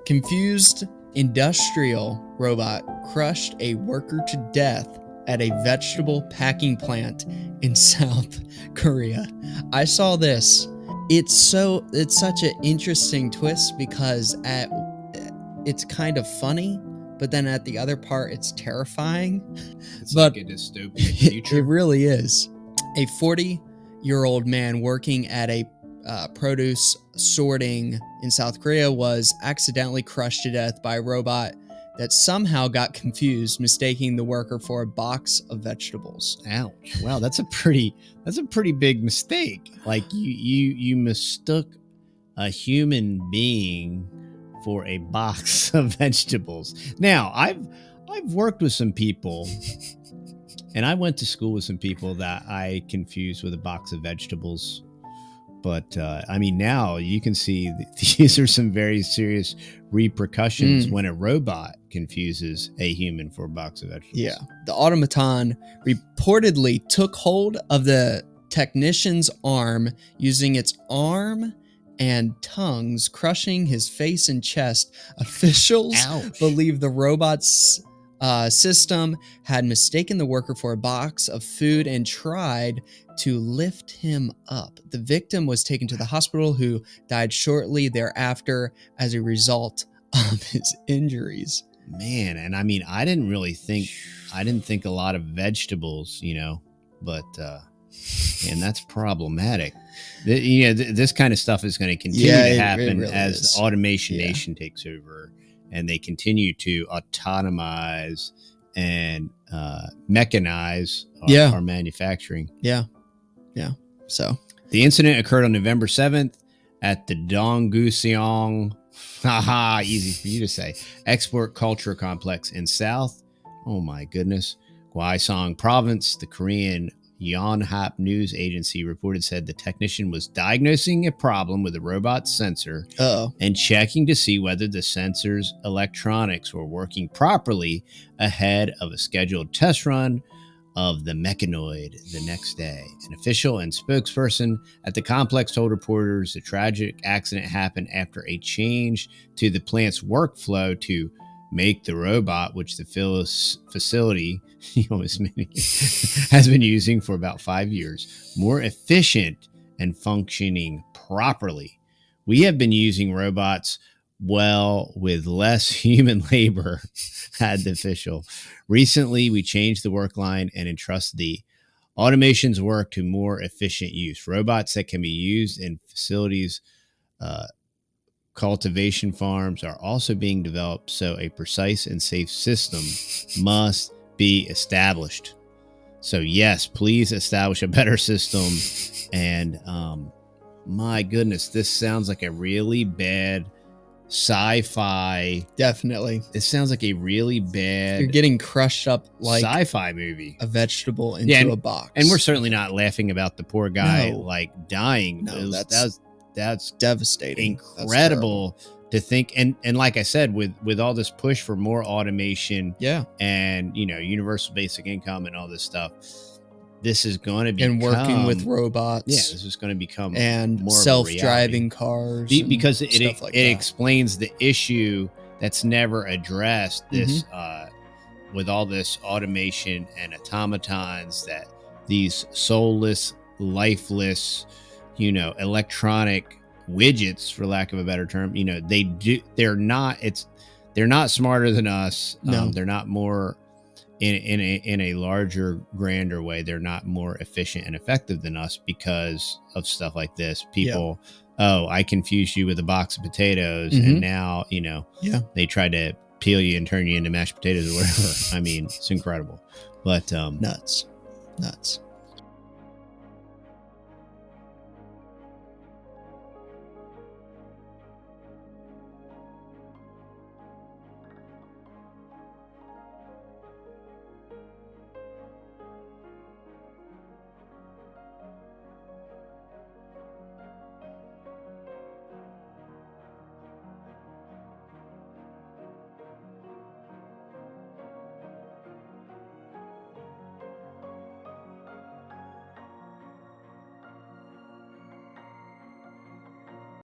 Confused industrial robot crushed a worker to death at a vegetable packing plant in South Korea. I saw this. It's such an interesting twist because it's kind of funny, but then at the other part, it's terrifying. It's but like a dystopian future. It really is. A 40-year-old man working at a produce sorting in South Korea was accidentally crushed to death by a robot that somehow got confused, mistaking the worker for a box of vegetables. Ouch! Wow, that's a pretty big mistake. Like you mistook a human being for a box of vegetables. Now, I've worked with some people, and I went to school with some people that I confused with a box of vegetables. But I mean, now you can see these are some very serious repercussions when a robot confuses a human for a box of vegetables. Yeah. The automaton reportedly took hold of the technician's arm, using its arm and tongues, crushing his face and chest. Officials believe the robot's system had mistaken the worker for a box of food and tried to lift him up. The victim was taken to the hospital, who died shortly thereafter as a result of his injuries. Man, and I mean, I didn't think a lot of vegetables, but and that's problematic. This kind of stuff is going to continue to happen really as the automation nation takes over, and they continue to autonomize and mechanize our manufacturing. Yeah. So the incident occurred on November 7th at the Dongguseong, easy for you to say, Export Culture Complex in South, Gyeongsang Province. The Korean Yonhap news agency said the technician was diagnosing a problem with the robot's sensor and checking to see whether the sensor's electronics were working properly ahead of a scheduled test run of the mechanoid the next day. An official and spokesperson at the complex told reporters the tragic accident happened after a change to the plant's workflow to make the robot, which the facility has been using for about 5 years, more efficient and functioning properly. We have been using robots with less human labor, had the official. Recently, we changed the work line and entrusted the automation's work to more efficient use. Robots that can be used in facilities, cultivation farms are also being developed, so a precise and safe system must be established. So yes, please establish a better system. And my goodness, this sounds like a really bad sci-fi. Definitely. It sounds like a really bad. You're getting crushed up like sci-fi movie. A vegetable into a box. And we're certainly not laughing about the poor guy dying. No, that's devastating. Incredible to think. And like I said, with all this push for more automation, and universal basic income and all this stuff, this is going to be working with robots. Yeah, this is going to become and more self-driving cars because it explains the issue that's never addressed. This with all this automation and automatons, that these soulless, lifeless, electronic widgets, for lack of a better term, they're not smarter than us. No. They're not more in a larger, grander way. They're not more efficient and effective than us because of stuff like this. People, I confused you with a box of potatoes, and now, they try to peel you and turn you into mashed potatoes or whatever. I mean, it's incredible, but nuts.